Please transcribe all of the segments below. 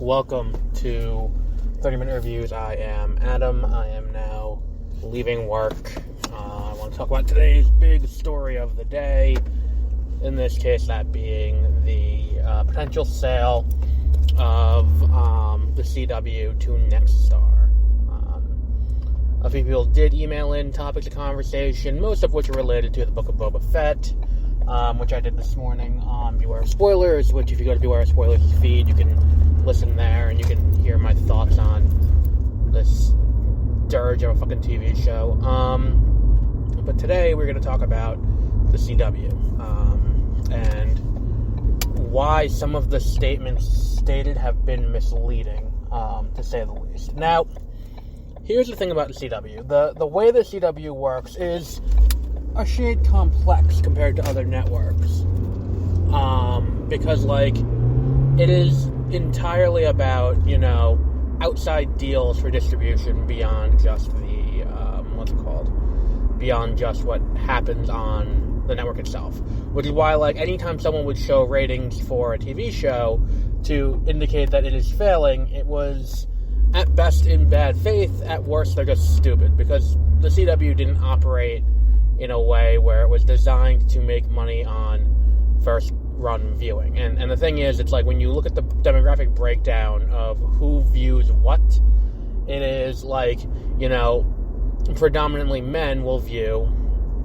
Welcome to 30-Minute Reviews. I am Adam. I am now leaving work. I want to talk about today's big story of the day. In this case, that being the potential sale of the CW to Nexstar. A few people did email in topics of conversation, most of which are related to the Book of Boba Fett, which I did this morning on Beware of Spoilers, which if you go to Beware of Spoilers feed, you can listen there and you can hear my thoughts on this dirge of a fucking TV show. But today we're going to talk about the CW and why some of the statements stated have been misleading, to say the least. Now, here's the thing about the CW. The way the CW works is a shade complex compared to other networks. Because, it is entirely about, outside deals for distribution beyond just beyond just what happens on the network itself. Which is why, anytime someone would show ratings for a TV show to indicate that it is failing, it was at best in bad faith, at worst they're just stupid, because the CW didn't operate in a way where it was designed to make money on first run viewing. And the thing is, it's when you look at the demographic breakdown of who views what, it is predominantly men will view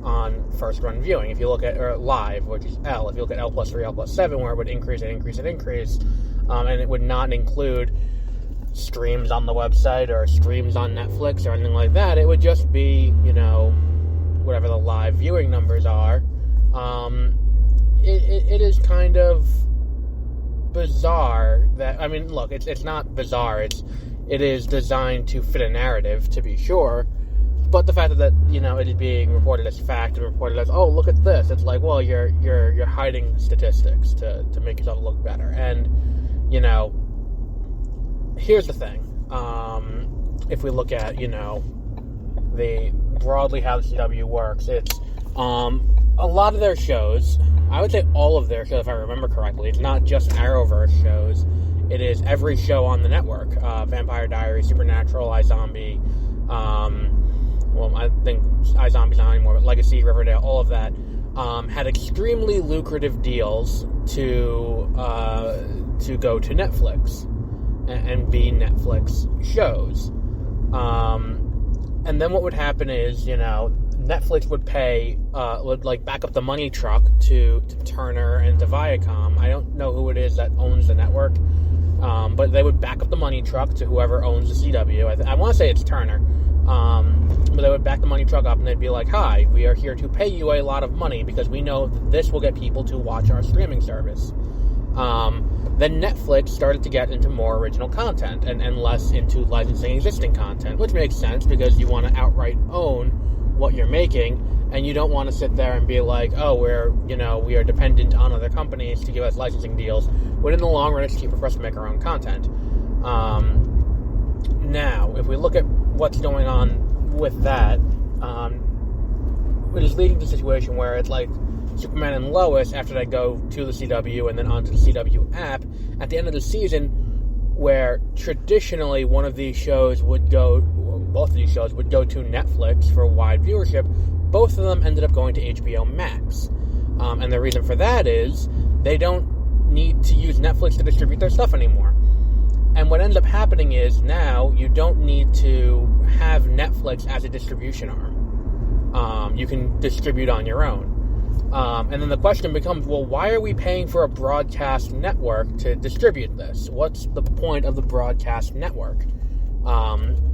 on first run viewing. If you look at live, which is L, if you look at L plus 3, L plus 7, where it would increase and it would not include streams on the website or streams on Netflix or anything like that, it would just be, whatever the live viewing numbers are. It is kind of bizarre that, look, it's not bizarre, it is designed to fit a narrative, to be sure, but the fact that, it is being reported as fact and reported as, oh, look at this, it's you're hiding statistics to make yourself look better. And, here's the thing, if we look at, the broadly how the CW works, it's, a lot of their shows, I would say all of their shows, if I remember correctly, it's not just Arrowverse shows, it is every show on the network, Vampire Diaries, Supernatural, iZombie, I think iZombie's not anymore, but Legacy, Riverdale, all of that, had extremely lucrative deals to go to Netflix and be Netflix shows. And then what would happen is, Netflix would pay, would back up the money truck to Turner and to Viacom. I don't know who it is that owns the network, but they would back up the money truck to whoever owns the CW. I want to say it's Turner, but they would back the money truck up and they'd be like, hi, we are here to pay you a lot of money because we know this will get people to watch our streaming service. Then Netflix started to get into more original content and less into licensing existing content, which makes sense because you want to outright own what you're making, and you don't want to sit there and be like, oh, we are dependent on other companies to give us licensing deals, when in the long run it's cheaper for us to make our own content. Now, if we look at what's going on with that, it is leading to a situation where it's Superman and Lois, after they go to the CW and then onto the CW app, at the end of the season, where traditionally both of these shows would go to Netflix for wide viewership, both of them ended up going to HBO Max. And the reason for that is they don't need to use Netflix to distribute their stuff anymore. And what ends up happening is now you don't need to have Netflix as a distribution arm. You can distribute on your own. And then the question becomes, well, why are we paying for a broadcast network to distribute this? What's the point of the broadcast network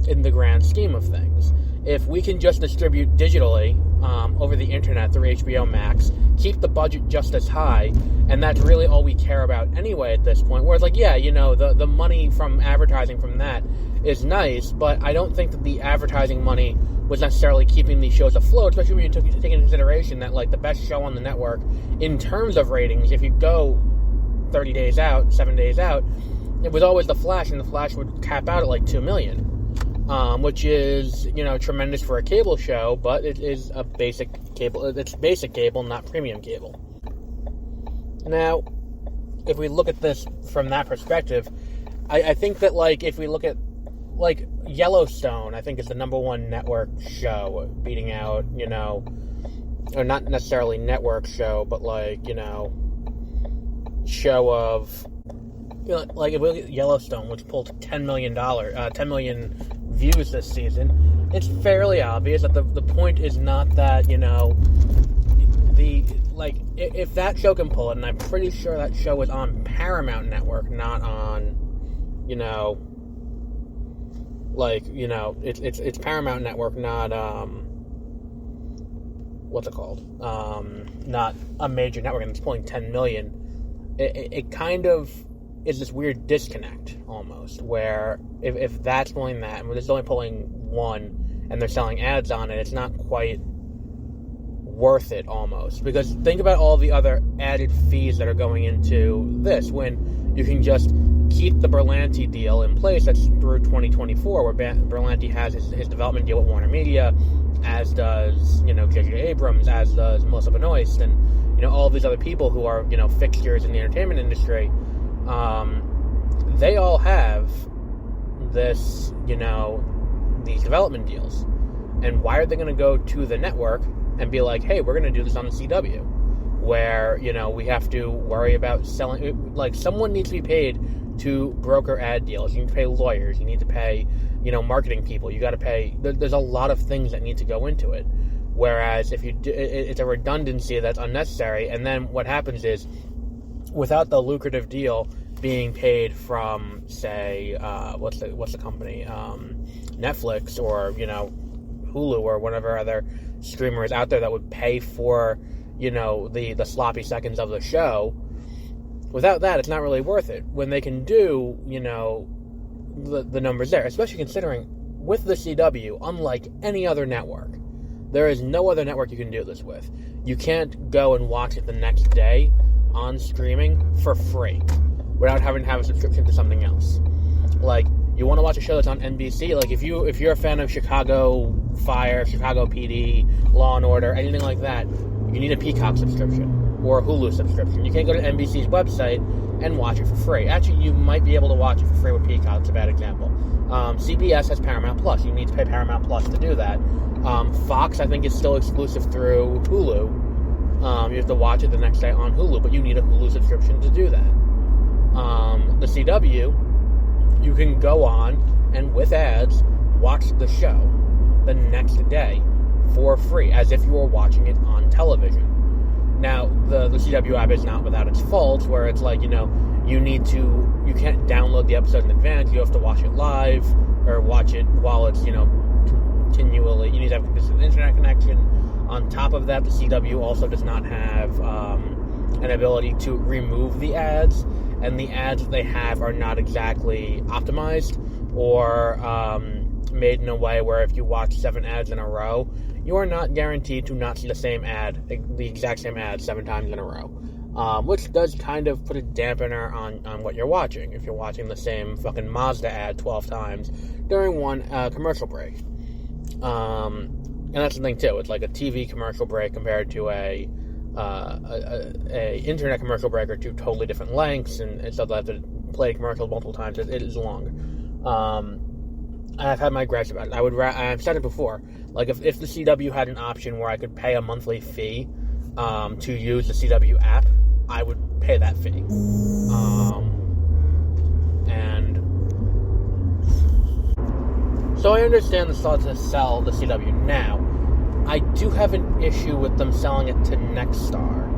in the grand scheme of things? If we can just distribute digitally over the internet through HBO Max, keep the budget just as high, and that's really all we care about anyway at this point. Whereas, the money from advertising from that is nice, but I don't think that the advertising money was necessarily keeping these shows afloat, especially when you take into consideration that, the best show on the network, in terms of ratings, if you go 30 days out, 7 days out, it was always The Flash, and The Flash would cap out at 2 million, which is, tremendous for a cable show, but it is a basic cable. It's basic cable, not premium cable. Now, if we look at this from that perspective, I think that, like, if we look at, like, Yellowstone, I think is the number one network show, beating out, you know, or not necessarily network show, but, like, you know, show of, you know, like, if we look at Yellowstone, which pulled $10 million views this season, it's fairly obvious that the point is not that, you know, if that show can pull it, and I'm pretty sure that show is on Paramount Network, not on, you know, like, you know, it's Paramount Network, not, what's it called? Not a major network, and it's pulling 10 million. It kind of is this weird disconnect, almost, where if that's pulling that, and it's only pulling one, and they're selling ads on it, it's not quite worth it, almost. Because think about all the other added fees that are going into this, when you can just keep the Berlanti deal in place. That's through 2024, where Berlanti has his development deal with Warner Media, as does, you know, J.J. Abrams, as does Melissa Benoist, and, you know, all these other people who are, you know, fixtures in the entertainment industry. They all have this, you know, these development deals. And why are they going to go to the network and be like, hey, we're going to do this on the CW, where, you know, we have to worry about selling, like, someone needs to be paid to broker ad deals. You need to pay lawyers, you need to pay, you know, marketing people, you got to pay, there's a lot of things that need to go into it. Whereas if you do, it's a redundancy that's unnecessary, and then what happens is, without the lucrative deal being paid from, say, what's the company, Netflix, or, you know, Hulu, or whatever other streamer is out there that would pay for, you know, the sloppy seconds of the show. Without that, it's not really worth it. When they can do, you know, the numbers there, especially considering with the CW, unlike any other network, there is no other network you can do this with. You can't go and watch it the next day on streaming for free without having to have a subscription to something else. Like, you want to watch a show that's on NBC, like, if you're a fan of Chicago Fire, Chicago PD, Law and Order, anything like that, you need a Peacock subscription or a Hulu subscription. You can't go to NBC's website and watch it for free. Actually, you might be able to watch it for free with Peacock. It's a bad example. CBS has Paramount Plus. You need to pay Paramount Plus to do that. Fox, I think, is still exclusive through Hulu. You have to watch it the next day on Hulu, but you need a Hulu subscription to do that. The CW, you can go on and, with ads, watch the show the next day for free, as if you were watching it on television. Now, the CW app is not without its faults, where it's like, you know, you can't download the episode in advance, you have to watch it live, or watch it while it's, you know, continually, you need to have a consistent internet connection. On top of that, the CW also does not have an ability to remove the ads, and the ads that they have are not exactly optimized, or made in a way where if you watch 7 ads in a row, you are not guaranteed to not see the same ad, the exact same ad 7 times in a row. Which does kind of put a dampener on what you're watching, if you're watching the same fucking Mazda ad 12 times during one commercial break. And that's the thing too, it's like a TV commercial break compared to a internet commercial break are two totally different lengths, and so they have to play commercials multiple times. It is long. I've had my gripes about it. I've said it before. Like, if the CW had an option where I could pay a monthly fee to use the CW app, I would pay that fee. And so I understand the thought to sell the CW now. I do have an issue with them selling it to Nexstar,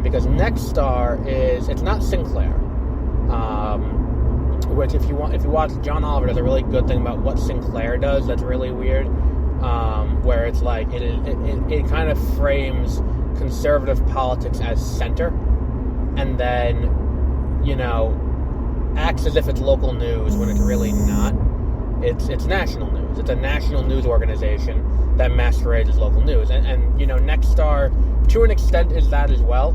because Nexstar it's not Sinclair. Which, if you watch, John Oliver does a really good thing about what Sinclair does that's really weird, where it's like it kind of frames conservative politics as center, and then, you know, acts as if it's local news when it's really not. It's national news. It's a national news organization that masquerades as local news, and you know, Nexstar to an extent is that as well,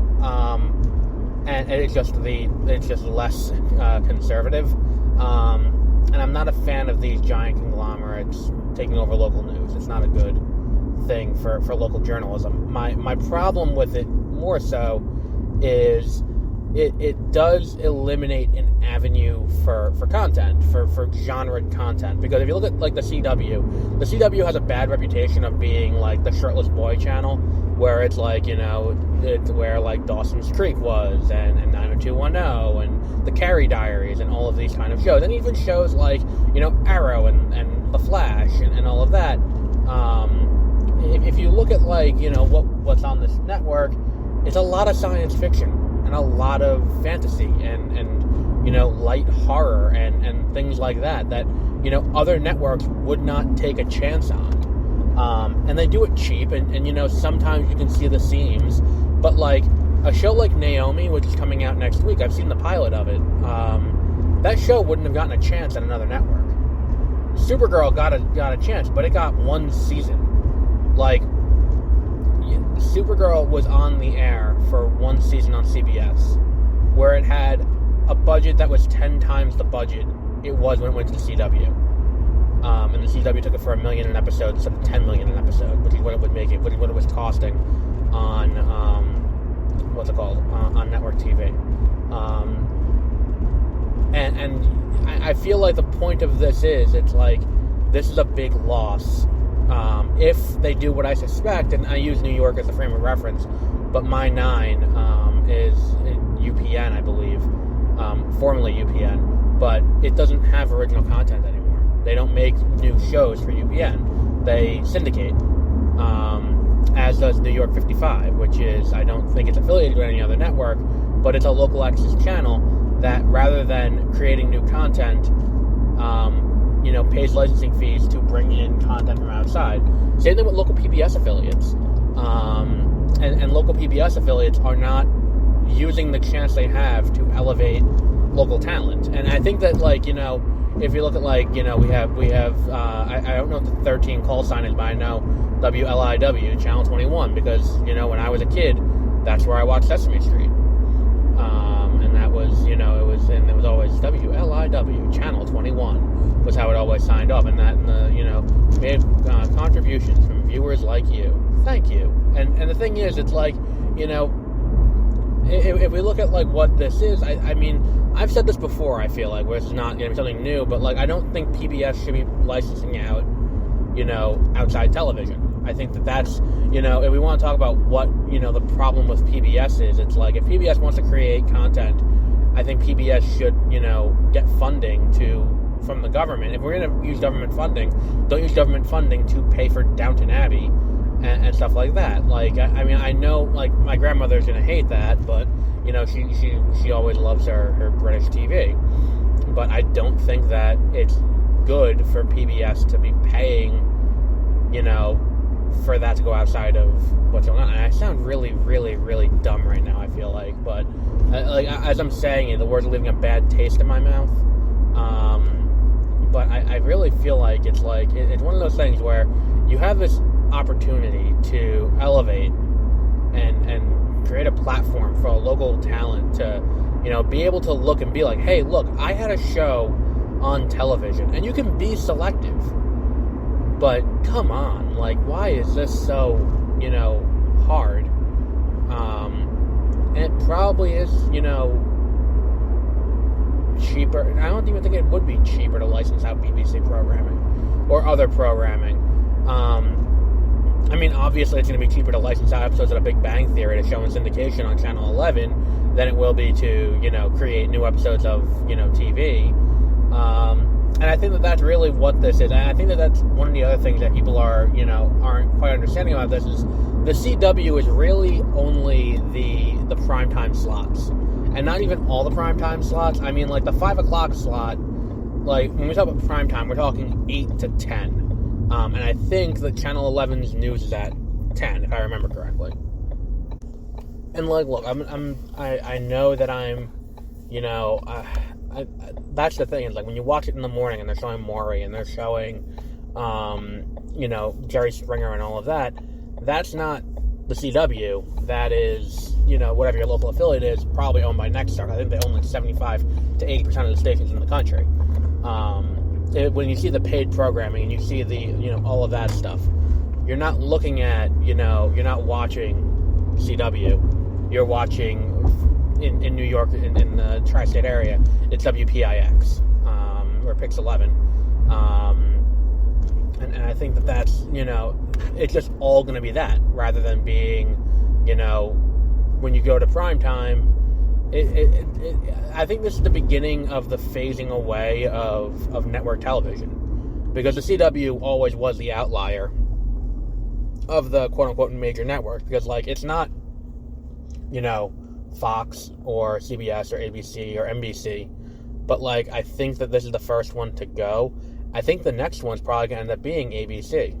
and it's just less conservative. And I'm not a fan of these giant conglomerates taking over local news. It's not a good thing for local journalism. My problem with it more so is it does eliminate an avenue for content, for genre content. Because if you look at, like, the CW has a bad reputation of being, like, the shirtless boy channel, where it's, like, you know, it's where, like, Dawson's Creek was, and 90210, and the Carrie Diaries, and all of these kind of shows. And even shows like, you know, Arrow, and The Flash, and all of that. If you look at, like, you know, what's on this network, it's a lot of science fiction, and a lot of fantasy, and you know, light horror, and things like that, you know, other networks would not take a chance on. And they do it cheap, and you know, sometimes you can see the seams, but, like, a show like Naomi, which is coming out next week, I've seen the pilot of it, that show wouldn't have gotten a chance at another network. Supergirl got a chance, but it got one season. Like, Supergirl was on the air for one season on CBS, where it had a budget that was 10 times the budget it was when it went to the CW. And the CW took it for $1 million an episode instead of $10 million an episode, which is what it would make it, what it was costing on, on network TV. And I feel like the point of this is, it's like, this is a big loss. If they do what I suspect, and I use New York as a frame of reference, but My 9 is UPN, I believe, formerly UPN, but it doesn't have original content anymore. They don't make new shows for UPN. They syndicate, as does New York 55, which is, I don't think it's affiliated with any other network, but it's a local access channel that, rather than creating new content, you know, pays licensing fees to bring in content from outside. Same thing with local PBS affiliates. And local PBS affiliates are not using the chance they have to elevate local talent. And I think that, like, you know, if you look at, like, you know, we have I don't know what the 13 call sign is, but I know WLIW, Channel 21, because, you know, when I was a kid, that's where I watched Sesame Street. And that was, you know, it was always WLIW, Channel 21, was how it always signed up, and that, you know, made contributions from viewers like you. Thank you. And the thing is, it's like, you know, if we look at, like, what this is, I mean, I've said this before, I feel like, where this is not going to be something new, but, like, I don't think PBS should be licensing out, you know, outside television. I think that's, you know, if we want to talk about what, you know, the problem with PBS is, it's like, if PBS wants to create content, I think PBS should, you know, get funding from the government. If we're going to use government funding, don't use government funding to pay for Downton Abbey and stuff like that. Like, I mean, I know, like, my grandmother's going to hate that, but, you know, she always loves her British TV. But I don't think that it's good for PBS to be paying, you know, for that to go outside of what's going on. And I sound really, really, really dumb right now, I feel like. But, like, as I'm saying it, the words are leaving a bad taste in my mouth. But I really feel like it's one of those things where you have this opportunity to elevate and create a platform for a local talent to, you know, be able to look and be like, hey, look, I had a show on television. And you can be selective. But come on, like, why is this so, you know, hard? And it probably is, you know, cheaper. I don't even think it would be cheaper to license out BBC programming or other programming. I mean, obviously it's going to be cheaper to license out episodes of The Big Bang Theory to show in syndication on Channel 11 than it will be to, you know, create new episodes of, you know, TV. And I think that that's really what this is. And I think that that's one of the other things that people are, you know, aren't quite understanding about this is the CW is really only the primetime slots. And not even all the primetime slots. I mean, like, the 5 o'clock slot, like, when we talk about primetime, we're talking 8 to 10. And I think that Channel 11's news is at 10, if I remember correctly. And, like, look, I know that I'm, you know, that's the thing, is, like, when you watch it in the morning and they're showing Maury and they're showing, you know, Jerry Springer and all of that, that's not the CW. That is, you know, whatever your local affiliate is, probably owned by Nexstar. I think they own like 75 to 80% of the stations in the country. When you see the paid programming and you see the, you know, all of that stuff, you're not looking at, you know, you're not watching CW. You're watching in New York, in the tri-state area, it's WPIX, or Pix 11. And I think that's, it's just all going to be that, rather than being, when you go to prime time, I think this is the beginning of the phasing away of network television, because the CW always was the outlier of the quote-unquote major networks, because, it's not, Fox or CBS or ABC or NBC, but, I think that this is the first one to go. I think the next one's probably going to end up being ABC.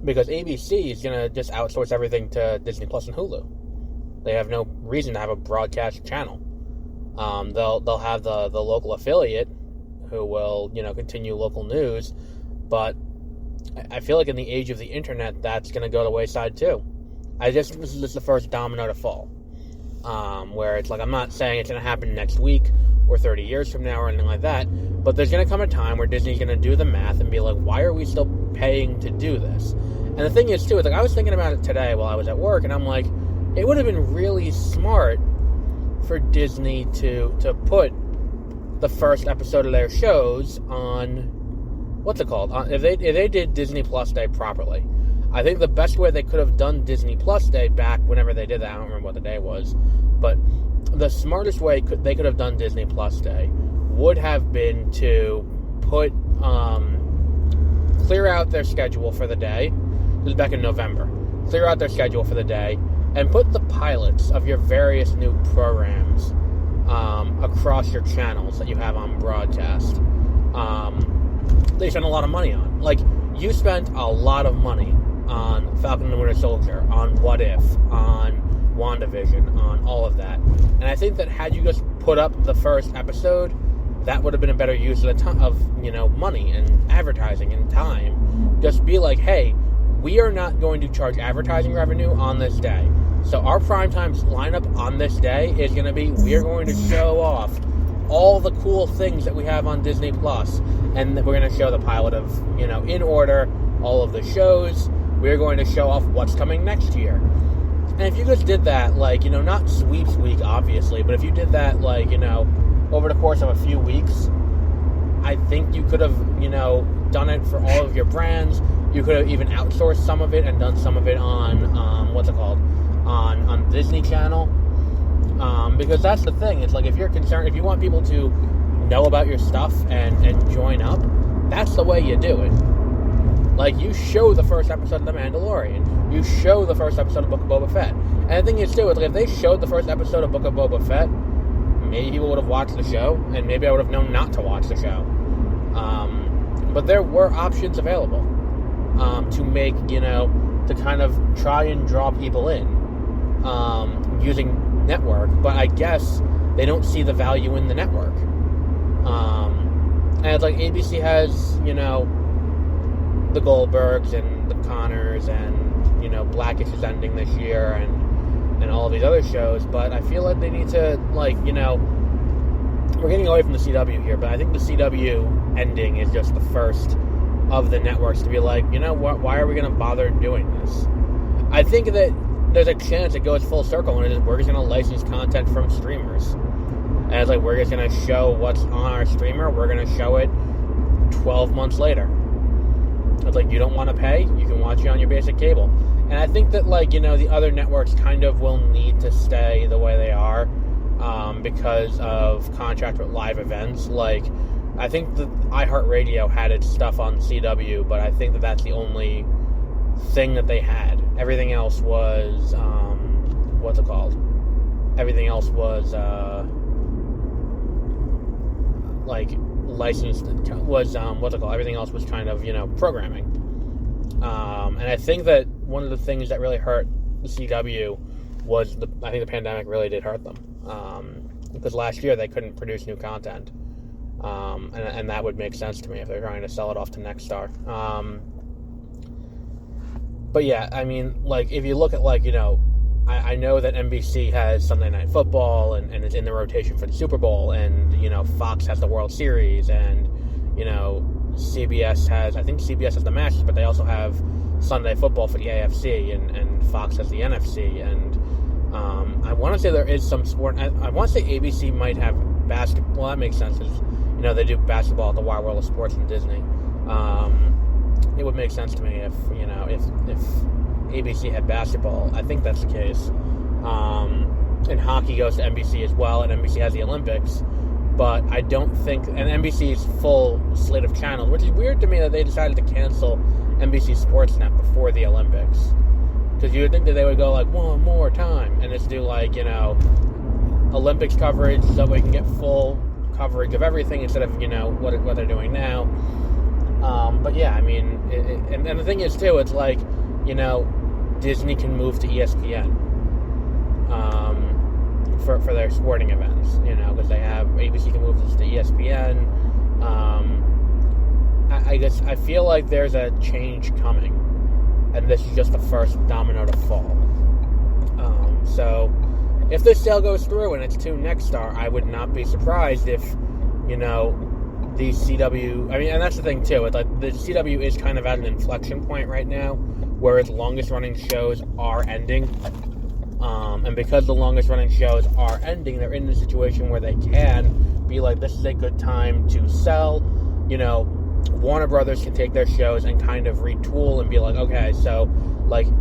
Because ABC is going to just outsource everything to Disney Plus and Hulu. They have no reason to have a broadcast channel. They'll have the local affiliate who will, continue local news, but I feel like in the age of the internet, that's going to go to the wayside too. This is just the first domino to fall. Where it's I'm not saying it's going to happen next week or 30 years from now or anything like that, but there's going to come a time where Disney's going to do the math and be like, why are we still paying to do this? And the thing is, too, I was thinking about it today while I was at work, and I'm like, it would have been really smart for Disney to put the first episode of their shows on, what's it called? If they did Disney Plus Day properly, I think the best way they could have done Disney Plus Day back whenever they did that, I don't remember what the day was, but the smartest way they could have done Disney Plus Day would have been to put, clear out their schedule for the day. This was back in November. Clear out their schedule for the day and put the pilots of your various new programs across your channels that you have on broadcast. They spent a lot of money on. You spent a lot of money on Falcon and the Winter Soldier, on What If, on WandaVision, on all of that. And I think that had you just put up the first episode, that would have been a better use of money and advertising and time. Just be like, hey, we are not going to charge advertising revenue on this day. So our primetime lineup on this day is going to be, we are going to show off all the cool things that we have on Disney Plus, and we're going to show the pilot of, in order, all of the shows. We're going to show off what's coming next year. And if you just did that, not sweeps week, obviously, but if you did that, over the course of a few weeks, I think you could have, done it for all of your brands. You could have even outsourced some of it and done some of it on, on Disney Channel. Because that's the thing. It's if you're concerned, if you want people to know about your stuff and join up, that's the way you do it. You show the first episode of The Mandalorian. You show the first episode of Book of Boba Fett. And the thing is, too, if they showed the first episode of Book of Boba Fett, maybe people would have watched the show, and maybe I would have known not to watch the show. But there were options available to make, to kind of try and draw people in using network. But I guess they don't see the value in the network. And it's ABC has, the Goldbergs and the Connors and, Blackish is ending this year and all of these other shows, but I feel like they need to, we're getting away from the CW here, but I think the CW ending is just the first of the networks to be why are we going to bother doing this? I think that there's a chance it goes full circle, and we're just going to license content from streamers. And it's we're just going to show what's on our streamer, we're going to show it 12 months later. It's you don't want to pay, you can watch it on your basic cable. And I think that, the other networks kind of will need to stay the way they are because of contract with live events. I think that iHeartRadio had its stuff on CW, but I think that that's the only thing that they had. Everything else was, what's it called? Everything else was, licensed, was, what's it called? Everything else was kind of, programming. And I think that one of the things that really hurt the CW was, I think the pandemic really did hurt them. Because last year they couldn't produce new content. And that would make sense to me if they're trying to sell it off to Nexstar. But yeah, I mean, if you look at, I know that NBC has Sunday Night Football and it's in the rotation for the Super Bowl, and, Fox has the World Series, and, CBS has the Masters, but they also have Sunday Football for the AFC, and Fox has the NFC, and I want to say there is some sport. I want to say ABC might have basketball. Well, that makes sense. They do basketball at the Wide World of Sports in Disney. It would make sense to me if ABC had basketball. I think that's the case. And hockey goes to NBC as well, and NBC has the Olympics. But I don't think, and NBC's full slate of channels, which is weird to me that they decided to cancel NBC Sportsnet before the Olympics. Because you would think that they would go like one more time and just do Olympics coverage so we can get full coverage of everything instead of what they're doing now. But yeah, I mean, and the thing is too, it's like Disney can move to ESPN for their sporting events, because they have ABC can move this to ESPN. I guess I feel like there's a change coming. And this is just the first domino to fall. So, if this sale goes through and it's to Nexstar, I would not be surprised if, the CW... I mean, and that's the thing, too. It's like the CW is kind of at an inflection point right now, where its longest-running shows are ending. And because the longest-running shows are ending, they're in a situation where they can be like, this is a good time to sell, Warner Brothers can take their shows and kind of retool and be like, okay, so,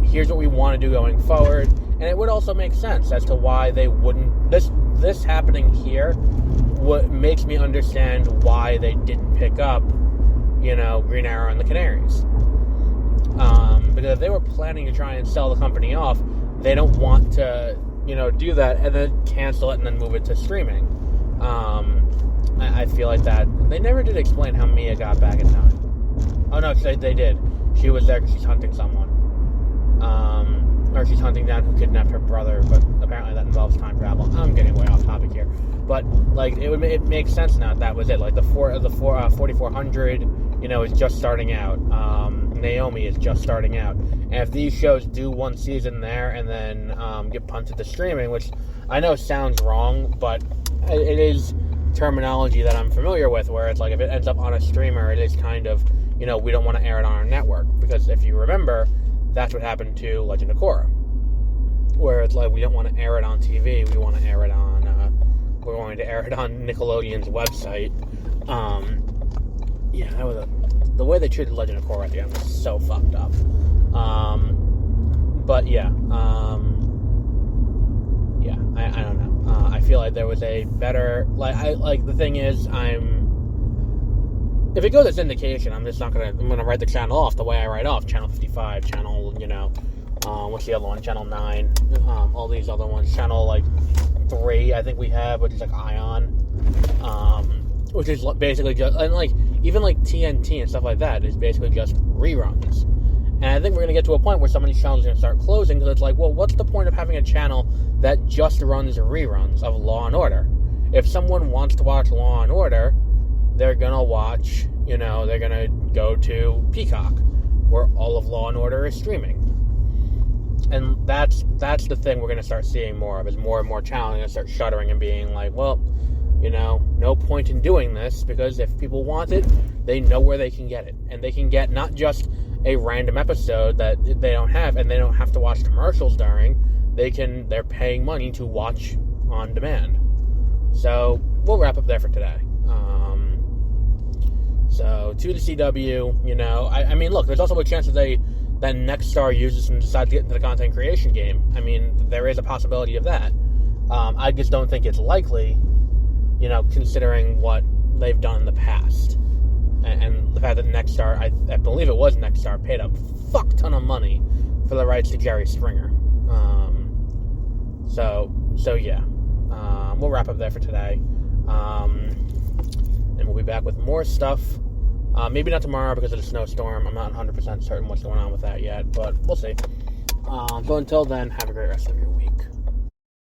here's what we want to do going forward. And it would also make sense as to why they wouldn't... This happening here what makes me understand why they didn't pick up, Green Arrow and the Canaries. Because if they were planning to try and sell the company off, they don't want to, do that and then cancel it and then move it to streaming. I feel like that. They never did explain how Mia got back in time. Oh, no, they did. She was there because she's hunting someone. Or she's hunting down who kidnapped her brother, but apparently that involves time travel. I'm getting way off topic here. But, it makes sense now that was it. The 4400, is just starting out. Naomi is just starting out. And if these shows do one season there and then get punted to streaming, which I know sounds wrong, but it is terminology that I'm familiar with, where it's like if it ends up on a streamer, it is kind of, we don't want to air it on our network. Because if you remember, that's what happened to Legend of Korra. Where it's like, we don't want to air it on TV, we want to air it on, we're going to air it on Nickelodeon's website. Yeah, that was the way they treated Legend of Korra at the end was so fucked up. But yeah, I don't know. I feel like there was a better, the thing is, if it goes as syndication, I'm gonna write the channel off the way I write off Channel 55, Channel, what's the other one? Channel 9, all these other ones. Channel, 3, I think we have, which is, Ion, which is basically just, and, even, TNT and stuff like that is basically just reruns. And I think we're going to get to a point where some of these channels are going to start closing, because it's well, what's the point of having a channel that just runs reruns of Law & Order? If someone wants to watch Law & Order, they're going to watch, they're going to go to Peacock, where all of Law & Order is streaming. And that's the thing we're going to start seeing more of, is more and more channels are going to start shuttering and being well, no point in doing this, because if people want it, they know where they can get it. And they can get not just a random episode that they don't have, and they don't have to watch commercials during. They're paying money to watch on demand. So, we'll wrap up there for today. So, to the CW, I mean, look, there's also a chance that Nexstar uses and decides to get into the content creation game. I mean, there is a possibility of that. I just don't think it's likely, considering what they've done in the past. And the fact that Nexstar, I believe it was Nexstar, paid a fuck ton of money for the rights to Jerry Springer. So yeah. We'll wrap up there for today. And we'll be back with more stuff. Maybe not tomorrow because of the snowstorm. I'm not 100% certain what's going on with that yet, but we'll see. So until then, have a great rest of your week.